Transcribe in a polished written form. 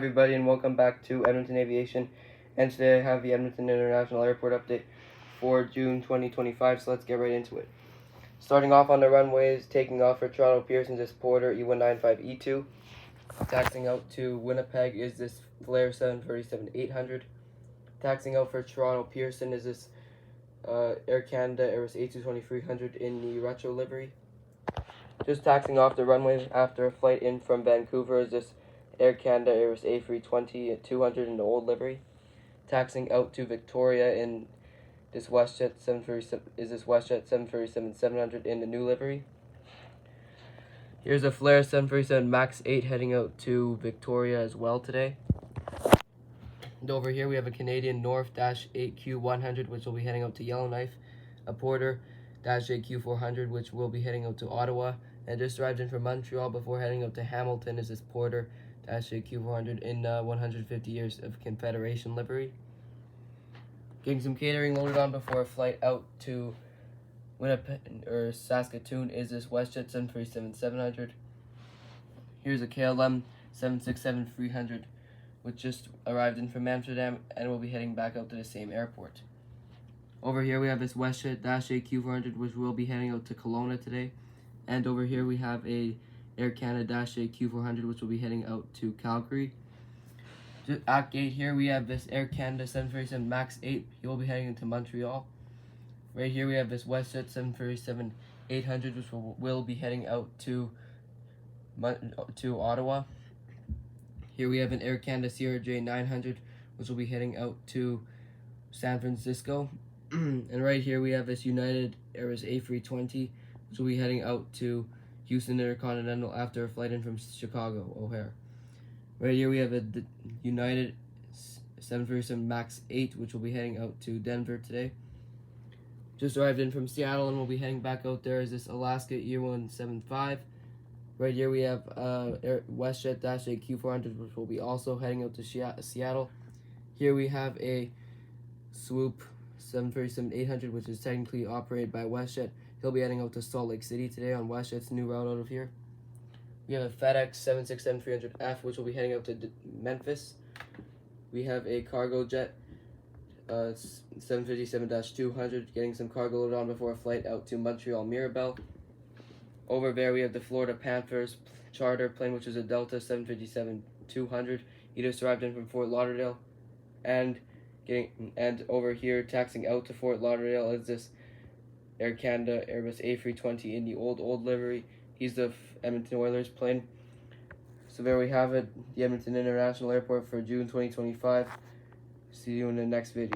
Everybody, and welcome back to Edmonton Aviation. And today I have the Edmonton International Airport update for June 2025, so let's get right into it. Starting off on the runways, taking off for Toronto Pearson is Porter E195E2. Taxing out to Winnipeg is this Flair 737-800. Taxing out for Toronto Pearson is this Air Canada Airbus A220-300 in the retro livery. Just taxing off the runway after a flight in from Vancouver is this Air Canada Airbus A320-200 in the old livery. Taxing out to Victoria in this WestJet 737-700 in the new livery. Here's a Flair 737 MAX 8 heading out to Victoria as well today. And over here we have a Canadian North -8Q100 which will be heading out to Yellowknife, a Porter -8Q400 which will be heading out to Ottawa, and just arrived in from Montreal before heading out to Hamilton is this Porter -8Q400 in 150 years of Confederation livery. Getting some catering loaded on before a flight out to Winnipeg or Saskatoon is this WestJet 737-700. Here's a KLM 767-300 which just arrived in from Amsterdam and will be heading back out to the same airport. Over here we have this WestJet -8Q400 which will be heading out to Kelowna today. And over here we have a Air Canada -8Q400 which will be heading out to Calgary. Just at gate here we have this Air Canada 737 MAX 8. He will be heading into Montreal. Right here we have this WestJet 737-800 which will be heading out to Ottawa. Here we have an Air Canada CRJ 900 which will be heading out to San Francisco. And right here we have this United Airbus A320 which will be heading out to Houston Intercontinental after a flight in from Chicago O'Hare. Right here we have a United 737 MAX 8 which will be heading out to Denver today. Just arrived in from Seattle and will be heading back out there is this Alaska E175. Right here we have WestJet -8Q400 which will be also heading out to Seattle. Here we have a Swoop 737-800 which is technically operated by WestJet. He'll be heading out to Salt Lake City today on WestJet's new route out of here. We have a FedEx 767-300F which will be heading out to Memphis. We have a cargo jet 757-200 getting some cargo loaded on before a flight out to Montreal Mirabel. Over there we have the Florida Panthers charter plane which is a Delta 757-200. He just arrived in from Fort Lauderdale. And over here taxing out to Fort Lauderdale is this Air Canada Airbus A320 in the old livery. He's the Edmonton Oilers plane. So there we have it, the Edmonton International Airport for June 2025. See you in the next video.